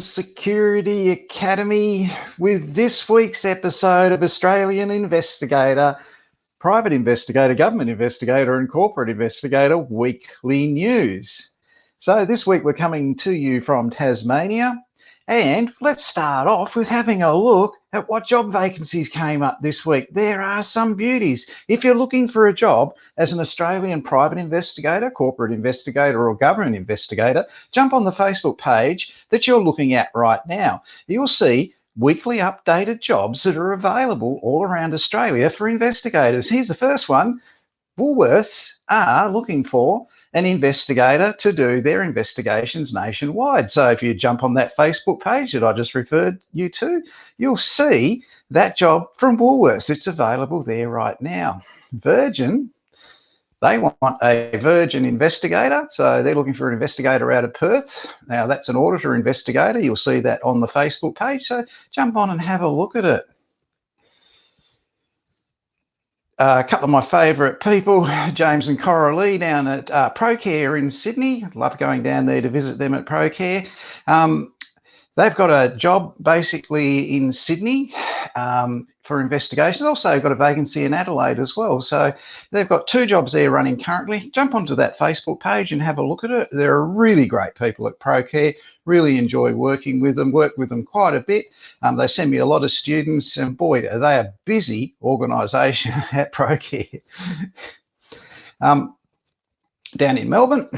Security Academy with this week's episode of Australian Investigator, Private Investigator, Government Investigator and Corporate Investigator Weekly News. So this week we're coming to you from Tasmania, and let's start off with having a look at what job vacancies came up this week. There are some beauties. If you're looking for a job as an Australian private investigator, corporate investigator or government investigator, jump on the Facebook page that you're looking at right now. You'll see weekly updated jobs that are available all around Australia for investigators. Here's the first one. Woolworths are looking for an investigator to do their investigations nationwide. So if you jump on that Facebook page that I just referred you to, you'll see that job from Woolworths. It's available there right now. Virgin, they want a Virgin investigator. So they're looking for an investigator out of Perth. Now that's an auditor investigator. You'll see that on the Facebook page. So jump on and have a look at it. A couple of my favourite people, James and Coralie down at ProCare in Sydney. Love going down there to visit them at ProCare. They've got a job basically in Sydney for investigations. Also got a vacancy in Adelaide as well. So they've got two jobs there running currently. Jump onto that Facebook page and have a look at it. They're really great people at ProCare. Really enjoy working with them, work with them quite a bit. They send me a lot of students, and boy, are they a busy organisation at ProCare. Down in Melbourne,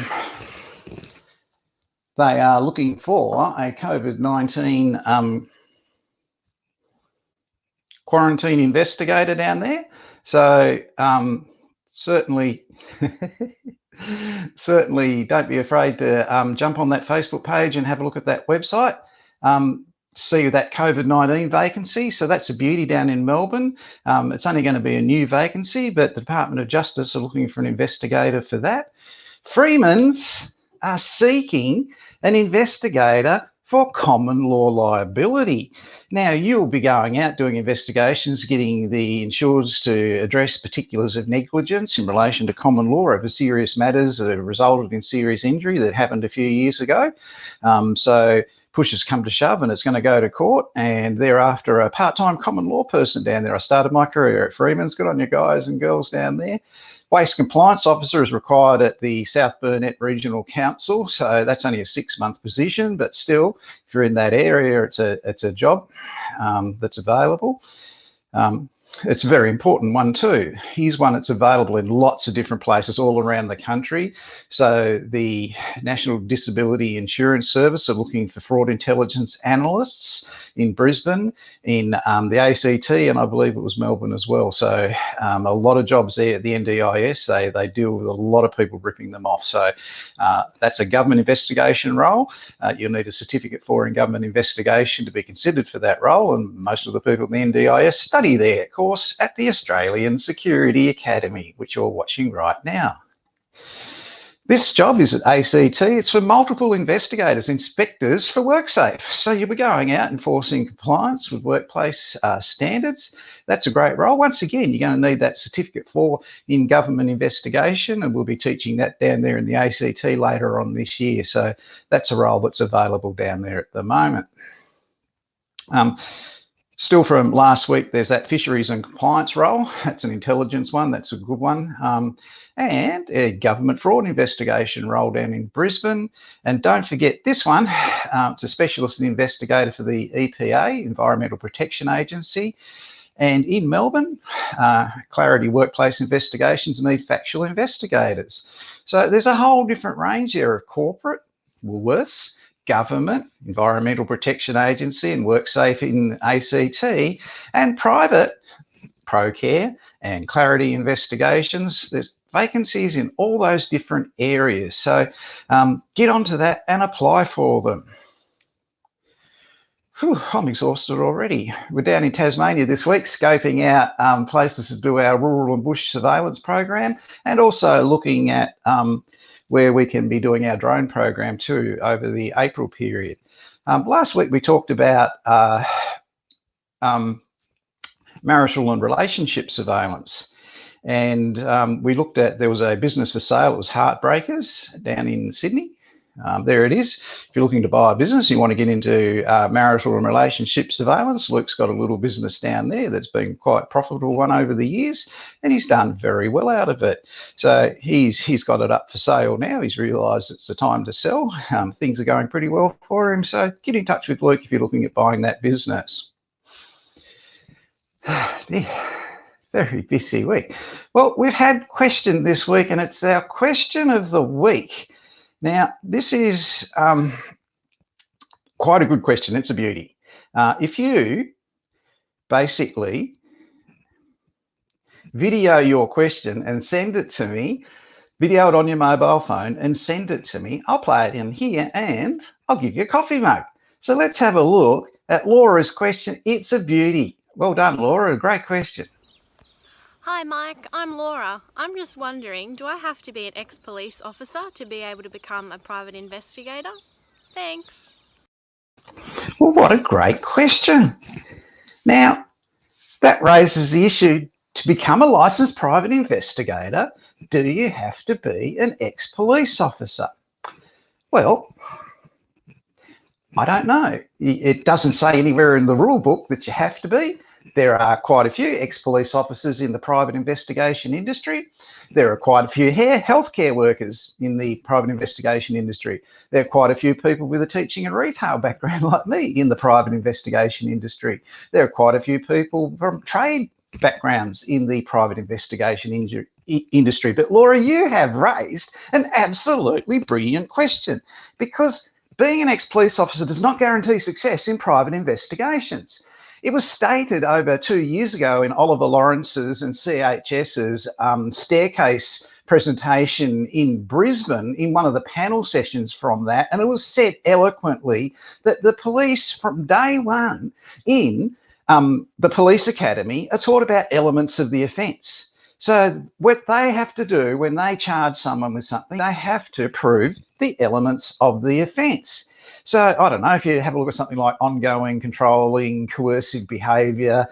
they are looking for a COVID-19 quarantine investigator down there. So certainly don't be afraid to jump on that Facebook page and have a look at that website. See that COVID-19 vacancy. So that's a beauty down in Melbourne. It's only going to be a new vacancy, but the Department of Justice are looking for an investigator for that. Freeman's are seeking an investigator for common law liability. Now, you'll be going out doing investigations, getting the insurers to address particulars of negligence in relation to common law over serious matters that have resulted in serious injury that happened a few years ago. So push has come to shove and it's going to go to court, and thereafter a part-time common law person down there. I started my career at Freeman's. Good on you guys and girls down there. Waste compliance officer is required at the South Burnett Regional Council, so that's only a 6-month position, but still, if you're in that area, it's a job that's available. It's a very important one too. Here's one that's available in lots of different places all around the country. So the National Disability Insurance Service are looking for fraud intelligence analysts in Brisbane, in the ACT, and I believe it was Melbourne as well. So a lot of jobs there at the NDIS. They deal with a lot of people ripping them off. So that's a government investigation role. You'll need a certificate in government investigation to be considered for that role, and most of the people in the NDIS study there course at the Australian Security Academy, which you're watching right now. This job is at ACT. It's for multiple investigators, inspectors for WorkSafe. So you'll be going out enforcing compliance with workplace standards. That's a great role. Once again, you're going to need that certificate in government investigation, and we'll be teaching that down there in the ACT later on this year. So that's a role that's available down there at the moment. Still from last week, there's that fisheries and compliance role. That's an intelligence one. That's a good one. And a government fraud investigation role down in Brisbane. And don't forget this one. It's a specialist investigator for the EPA, Environmental Protection Agency. And in Melbourne, Clarity Workplace Investigations need factual investigators. So there's a whole different range there of corporate, Woolworths, government, Environmental Protection Agency and WorkSafe in ACT, and private, ProCare and Clarity Investigations. There's vacancies in all those different areas. So get onto that and apply for them. Whew, I'm exhausted already. We're down in Tasmania this week, scoping out places to do our rural and bush surveillance program, and also looking at where we can be doing our drone program too over the April period. Last week we talked about marital and relationship surveillance, and we looked at, there was a business for sale. It was Heartbreakers down in Sydney, There it is. If you're looking to buy a business, you want to get into marital and relationship surveillance, Luke's got a little business down there that's been quite a profitable one over the years, and he's done very well out of it. So he's got it up for sale now. He's realised it's the time to sell. Things are going pretty well for him. So get in touch with Luke if you're looking at buying that business. Very busy week. Well, we've had question this week, and it's our question of the week. Now, this is quite a good question. It's a beauty. If you basically video your question and send it to me, video it on your mobile phone and send it to me, I'll play it in here and I'll give you a coffee mug. So let's have a look at Laura's question. It's a beauty. Well done, Laura. A great question. Hi Mike, I'm Laura. I'm just wondering, do I have to be an ex-police officer to be able to become a private investigator? Thanks. Well, what a great question. Now, that raises the issue, to become a licensed private investigator, do you have to be an ex-police officer? Well, I don't know. It doesn't say anywhere in the rule book that you have to be. There are quite a few ex-police officers in the private investigation industry. There are quite a few healthcare workers in the private investigation industry. There are quite a few people with a teaching and retail background like me in the private investigation industry. There are quite a few people from trade backgrounds in the private investigation industry. But Laura, you have raised an absolutely brilliant question, because being an ex-police officer does not guarantee success in private investigations. It was stated over 2 years ago in Oliver Lawrence's and CHS's staircase presentation in Brisbane, in one of the panel sessions from that, and it was said eloquently that the police from day one in the police academy are taught about elements of the offence. So what they have to do when they charge someone with something, they have to prove the elements of the offence. So I don't know, if you have a look at something like ongoing, controlling, coercive behaviour,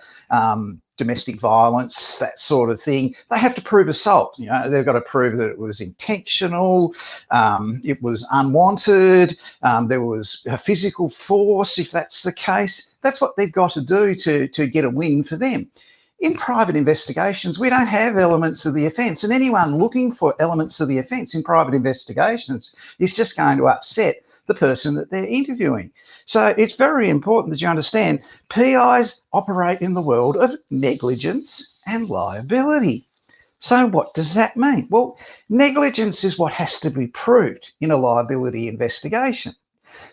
domestic violence, that sort of thing, they have to prove assault. You know, they've got to prove that it was intentional, it was unwanted, there was a physical force, if that's the case. That's what they've got to do to get a win for them. In private investigations, we don't have elements of the offence, and anyone looking for elements of the offence in private investigations is just going to upset the person that they're interviewing. So it's very important that you understand PIs operate in the world of negligence and liability. So what does that mean? Well, negligence is what has to be proved in a liability investigation.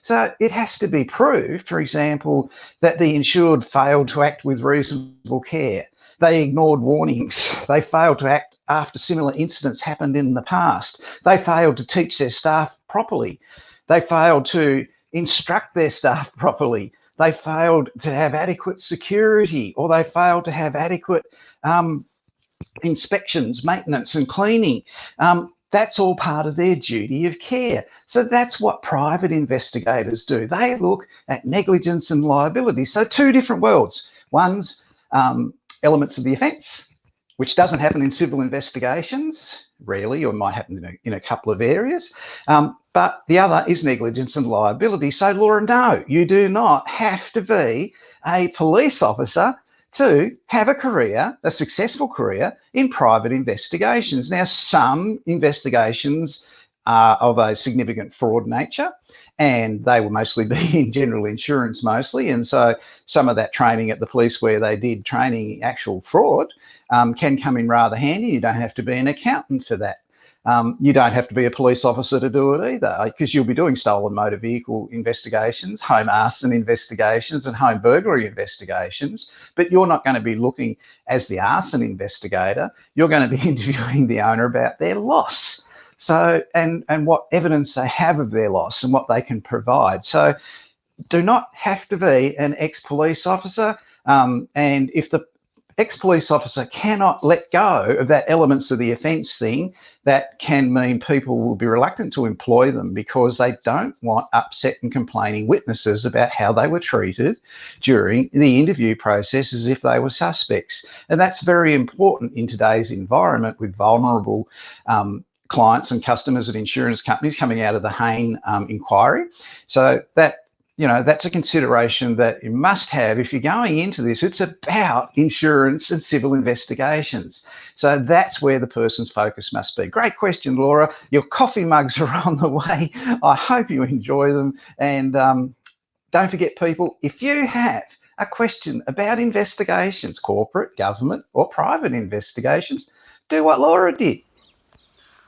So it has to be proved, for example, that the insured failed to act with reasonable care. They ignored warnings. They failed to act after similar incidents happened in the past. They failed to teach their staff properly. They failed to instruct their staff properly. They failed to have adequate security, or they failed to have adequate inspections, maintenance and cleaning. That's all part of their duty of care. So that's what private investigators do. They look at negligence and liability. So two different worlds. One's elements of the offence, which doesn't happen in civil investigations, rarely, or might happen in a couple of areas. But the other is negligence and liability. So, Laura, no, you do not have to be a police officer to have a career, a successful career in private investigations. Now, some investigations are of a significant fraud nature, and they will mostly be in general insurance mostly. And so some of that training at the police where they did training actual fraud can come in rather handy. You don't have to be an accountant for that. You don't have to be a police officer to do it either, because you'll be doing stolen motor vehicle investigations, home arson investigations and home burglary investigations, but you're not going to be looking as the arson investigator. You're going to be interviewing the owner about their loss. So, and what evidence they have of their loss and what they can provide. So do not have to be an ex-police officer. And if the ex-police officer cannot let go of that elements of the offence thing, that can mean people will be reluctant to employ them because they don't want upset and complaining witnesses about how they were treated during the interview process as if they were suspects. And that's very important in today's environment with vulnerable clients and customers at insurance companies coming out of the Hayne inquiry. So that, that's a consideration that you must have if you're going into this. It's about insurance and civil investigations. So that's where the person's focus must be. Great question, Laura. Your coffee mugs are on the way. I hope you enjoy them. And don't forget, people, if you have a question about investigations, corporate, government, or private investigations, do what Laura did.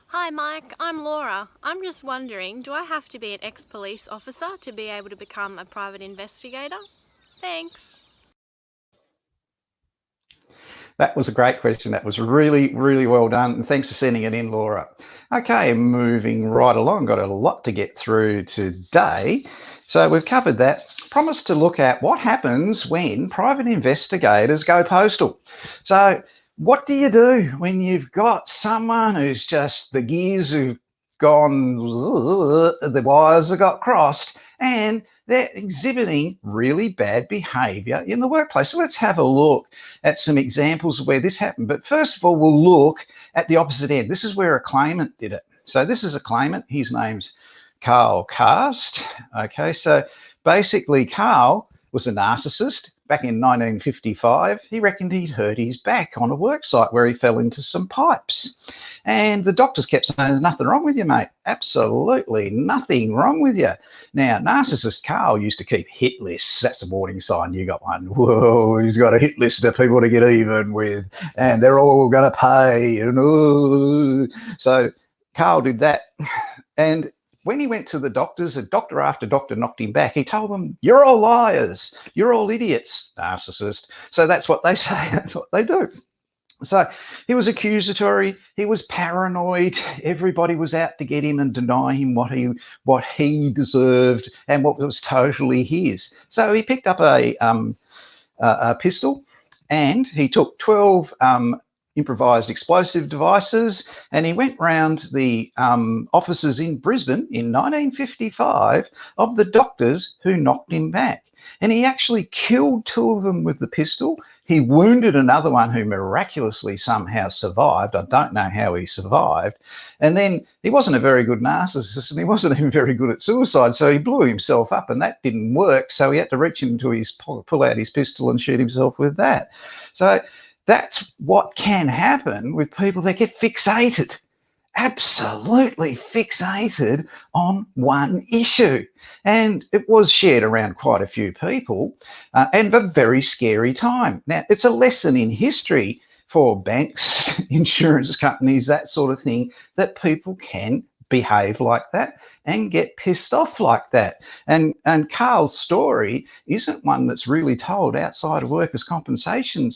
Hi Mike, I'm Laura. I'm just wondering, do I have to be an ex-police officer to be able to become a private investigator? Thanks. That was a great question. That was really, really well done. And thanks for sending it in, Laura. Okay, moving right along. Got a lot to get through today. So we've covered that. Promised to look at what happens when private investigators go postal. So what do you do when you've got someone who's just, the gears have gone, the wires have got crossed, and they're exhibiting really bad behaviour in the workplace? So let's have a look at some examples of where this happened. But first of all, we'll look at the opposite end. This is where a claimant did it. So this is a claimant. His name's Carl Cast. Okay, so basically Carl was a narcissist. Back in 1955, he reckoned he'd hurt his back on a work site where he fell into some pipes. And the doctors kept saying, there's nothing wrong with you, mate. Absolutely nothing wrong with you. Now, narcissist Carl used to keep hit lists. That's a warning sign. You got one. Whoa, he's got a hit list of people to get even with, and they're all going to pay. And so Carl did that. And when he went to the doctors, a doctor after doctor knocked him back. He told them, you're all liars. You're all idiots, narcissist. So that's what they say. That's what they do. So he was accusatory. He was paranoid. Everybody was out to get him and deny him what he deserved and what was totally his. So he picked up a pistol, and he took 12 improvised explosive devices, and he went round the offices in Brisbane in 1955 of the doctors who knocked him back. And he actually killed 2 of them with the pistol. He wounded another one who miraculously somehow survived. I don't know how he survived. And then he wasn't a very good narcissist, and he wasn't even very good at suicide, so he blew himself up, and that didn't work. So he had to reach into his pocket, pull out his pistol and shoot himself with that. So that's what can happen with people that get fixated, absolutely fixated on one issue. And it was shared around quite a few people, and a very scary time. Now, it's a lesson in history for banks, insurance companies, that sort of thing, that people can behave like that and get pissed off like that. And Carl's story isn't one that's really told outside of workers' compensation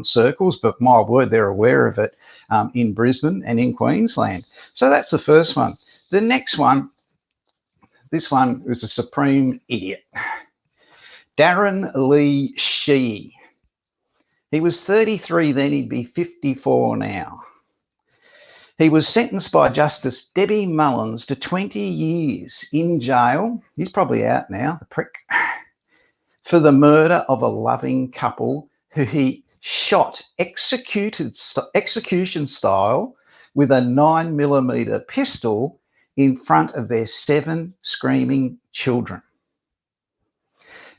circles, but my word, they're aware of it in Brisbane and in Queensland. So that's the first one. The next one, this one was a supreme idiot. Darren Lee Shee. He was 33 then, he'd be 54 now. He was sentenced by Justice Debbie Mullins to 20 years in jail. He's probably out now, the prick, for the murder of a loving couple who he shot execution style with a 9mm pistol in front of their 7 screaming children.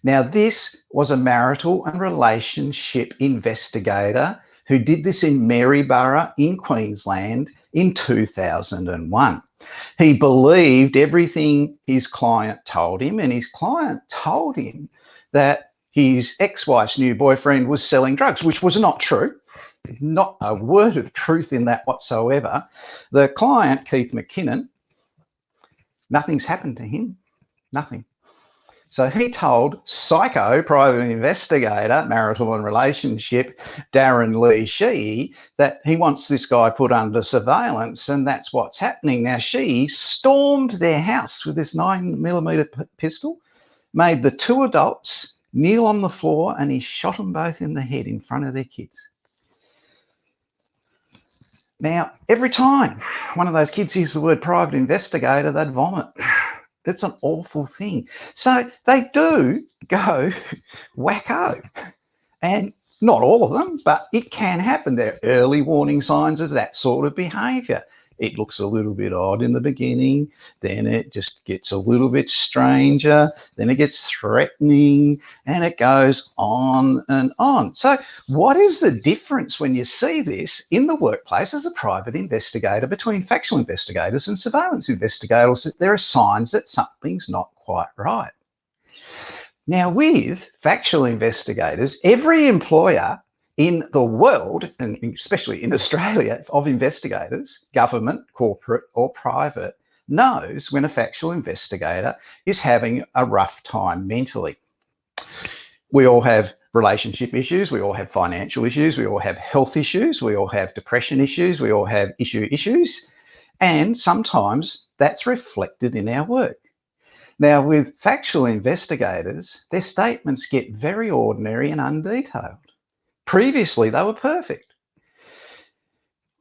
Now, this was a marital and relationship investigator who did this in Maryborough in Queensland in 2001. He believed everything his client told him, and his client told him that his ex-wife's new boyfriend was selling drugs, which was not true. Not a word of truth in that whatsoever. The client, Keith McKinnon, nothing's happened to him, nothing. So he told psycho, private investigator, marital and relationship, Darren Lee Shee, that he wants this guy put under surveillance, and that's what's happening. Now, Shee stormed their house with this 9mm pistol, made the 2 adults kneel on the floor, and he shot them both in the head in front of their kids. Now, every time one of those kids used the word private investigator, they'd vomit. It's an awful thing. So they do go wacko. And not all of them, but it can happen. There are early warning signs of that sort of behaviour. It looks a little bit odd in the beginning, then it just gets a little bit stranger, then it gets threatening, and it goes on and on. So what is the difference when you see this in the workplace as a private investigator between factual investigators and surveillance investigators? That there are signs that something's not quite right. Now, with factual investigators, every employer in the world, and especially in Australia, of investigators, government, corporate or private, knows when a factual investigator is having a rough time mentally. We all have relationship issues, we all have financial issues, we all have health issues, we all have depression issues, we all have issues, and sometimes that's reflected in our work. Now, with factual investigators, their statements get very ordinary and undetailed. Previously, they were perfect.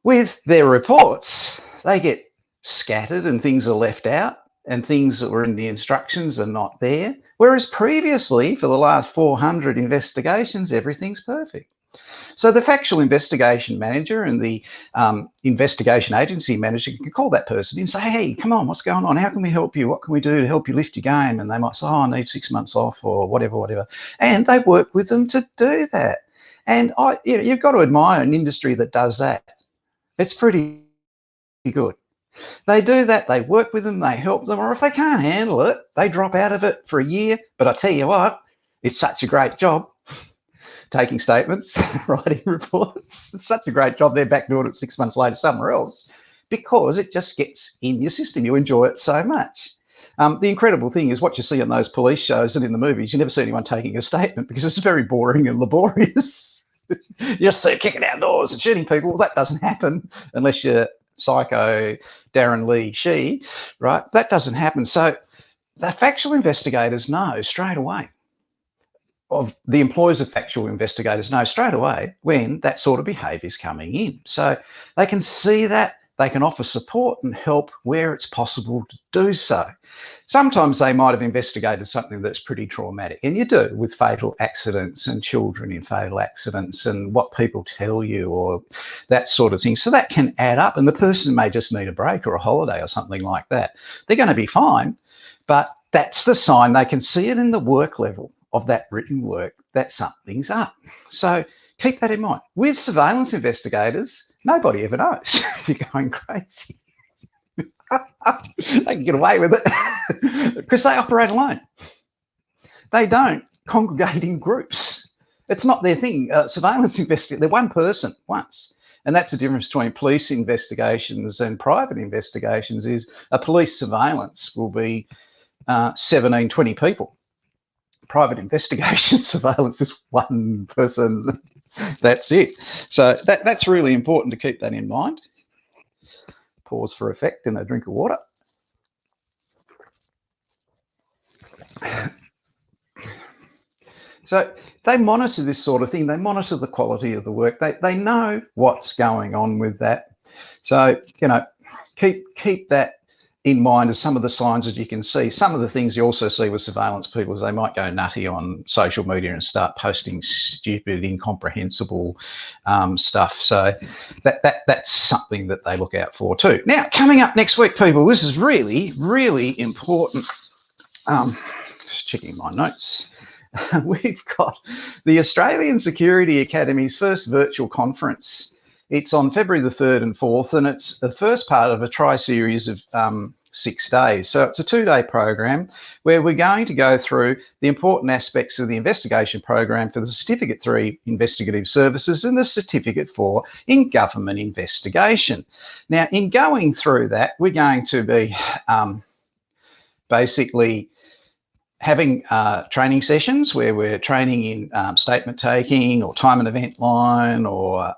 With their reports, they get scattered and things are left out and things that were in the instructions are not there. Whereas previously, for the last 400 investigations, everything's perfect. So the factual investigation manager and the investigation agency manager can call that person and say, hey, come on, what's going on? How can we help you? What can we do to help you lift your game? And they might say, oh, I need 6 months off or whatever. And they work with them to do that. And you've got to admire an industry that does that. It's pretty good. They do that, they work with them, they help them, or if they can't handle it, they drop out of it for a year. But I tell you what, it's such a great job. Taking statements, writing reports. It's such a great job. They're back doing it 6 months later somewhere else because it just gets in your system. You enjoy it so much. The incredible thing is what you see on those police shows and in the movies, you never see anyone taking a statement because it's very boring and laborious. You just see kicking out doors and shooting people. Well, that doesn't happen unless you're psycho Darren Lee Shee, right? That doesn't happen. So the factual investigators know straight away. Of the employers of factual investigators know straight away when that sort of behaviour is coming in. So they can see that, they can offer support and help where it's possible to do so. Sometimes they might have investigated something that's pretty traumatic, and you do with fatal accidents and children in fatal accidents and what people tell you or that sort of thing. So that can add up, and the person may just need a break or a holiday or something like that. They're going to be fine, but that's the sign. They can see it in the work level of that written work that something's up. So keep that in mind. With surveillance investigators, nobody ever knows. You're going crazy. They can get away with it because they operate alone. They don't congregate in groups. It's not their thing. Surveillance investigators, they're one person once. And that's the difference between police investigations and private investigations is a police surveillance will be 17, 20 people. Private investigation surveillance is one person. That's it. So that's really important to keep that in mind. Pause for effect and a drink of water. So they monitor this sort of thing. They monitor the quality of the work. They know what's going on with that. So, keep that in mind as some of the signs that you can see. Some of the things you also see with surveillance people is they might go nutty on social media and start posting stupid, incomprehensible stuff. So that's something that they look out for too. Now, coming up next week, people, this is really, really important. Just checking my notes. We've got the Australian Security Academy's first virtual conference. It's on February the 3rd and 4th, and it's the first part of a tri-series of 6 days. So it's a 2-day program where we're going to go through the important aspects of the investigation program for the Certificate 3 Investigative Services and the Certificate 4 in Government Investigation. Now, in going through that, we're going to be basically having training sessions where we're training in statement taking or time and event line or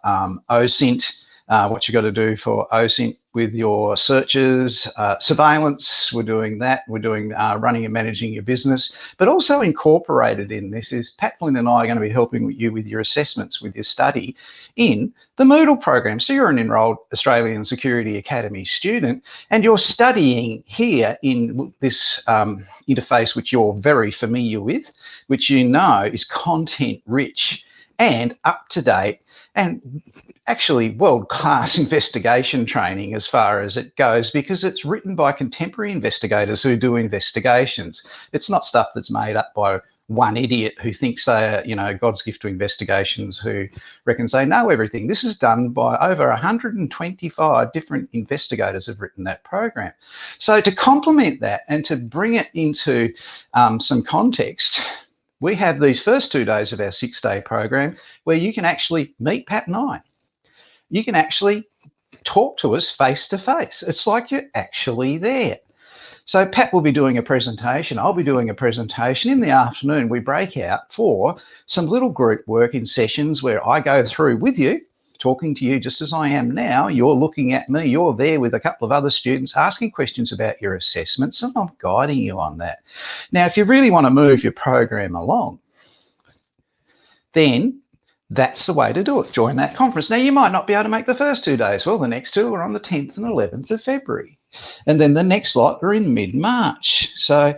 OSINT, what you've got to do for OSINT with your searches, surveillance, we're doing that. We're doing running and managing your business, but also incorporated in this is Pat Flynn and I are going to be helping you with your assessments, with your study in the Moodle program. So you're an enrolled Australian Security Academy student and you're studying here in this interface, which you're very familiar with, which you know is content rich and up-to-date and actually world-class investigation training as far as it goes, because it's written by contemporary investigators who do investigations. It's not stuff that's made up by one idiot who thinks they're, God's gift to investigations, who reckons they know everything. This is done by over 125 different investigators have written that program. So to complement that and to bring it into some context, we have these first 2 days of our 6-day program where you can actually meet Pat and I. You can actually talk to us face to face. It's like you're actually there. So Pat will be doing a presentation. I'll be doing a presentation. In the afternoon, we break out for some little group work in sessions where I go through with you, talking to you just as I am now. You're looking at me. You're there with a couple of other students asking questions about your assessments, and I'm guiding you on that. Now, if you really want to move your program along, then that's the way to do it. Join that conference. Now, you might not be able to make the first 2 days. Well, the next 2 are on the 10th and 11th of February. And then the next lot are in mid-March. So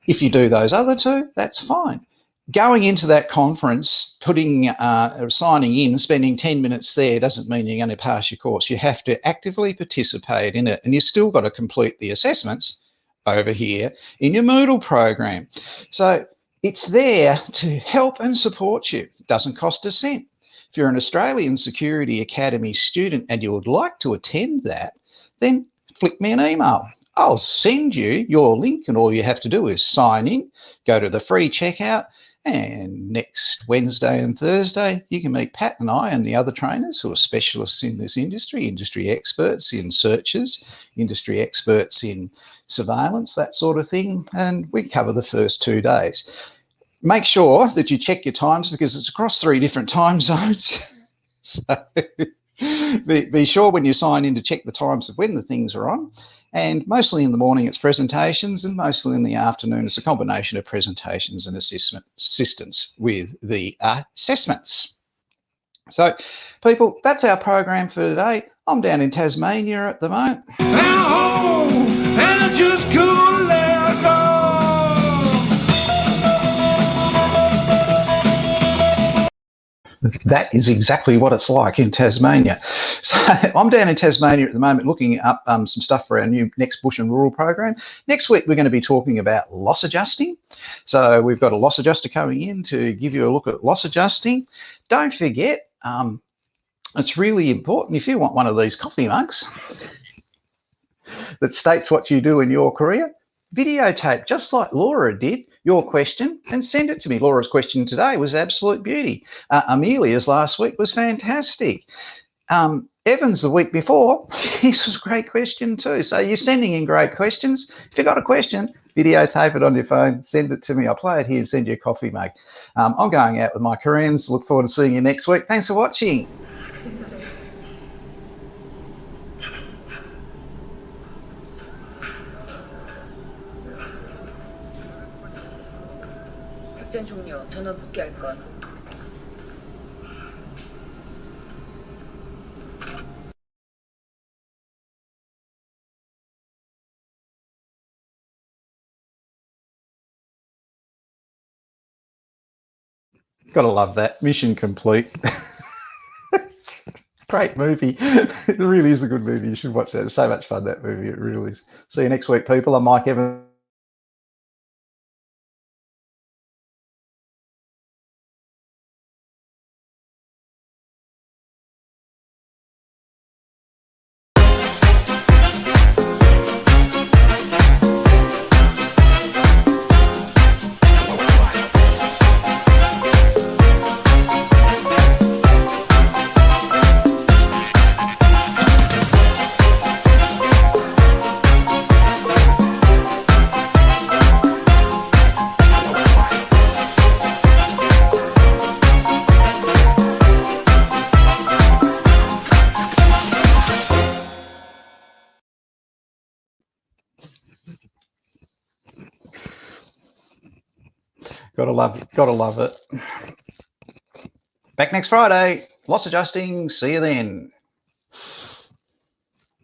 if you do those other 2, that's fine. Going into that conference, signing in, spending 10 minutes there doesn't mean you're going to pass your course. You have to actively participate in it, and you've still got to complete the assessments over here in your Moodle program. So it's there to help and support you. It doesn't cost a cent. If you're an Australian Security Academy student and you would like to attend that, then flick me an email. I'll send you your link, and all you have to do is sign in, go to the free checkout, and next Wednesday and Thursday, you can meet Pat and I and the other trainers who are specialists in this industry experts in searches, industry experts in surveillance, that sort of thing, and we cover the first 2 days. Make sure that you check your times, because it's across 3 different time zones. So be sure when you sign in to check the times of when the things are on. And mostly in the morning it's presentations, and mostly in the afternoon it's a combination of presentations and assistance with the assessments. So people, that's our program for today. I'm down in Tasmania at the moment. And I just couldn't let go. That is exactly what it's like in Tasmania. So I'm down in Tasmania at the moment looking up some stuff for our new next Bush and Rural program. Next week, we're going to be talking about loss adjusting. So we've got a loss adjuster coming in to give you a look at loss adjusting. Don't forget, it's really important, if you want one of these coffee mugs that states what you do in your career, videotape, just like Laura did, your question and send it to me. Laura's question today was absolute beauty. Amelia's last week was fantastic. Evan's the week before, his was a great question too. So you're sending in great questions. If you've got a question, videotape it on your phone, send it to me. I'll play it here and send you a coffee mug. I'm going out with my Koreans. Look forward to seeing you next week. Thanks for watching. 작전 종료. 전원 복귀할 것. Gotta love that. Mission complete. Great movie. It really is a good movie. You should watch that. It's so much fun, that movie. It really is. See you next week, people. I'm Mike Evans. Gotta love it. Back next Friday. Loss adjusting. See you then.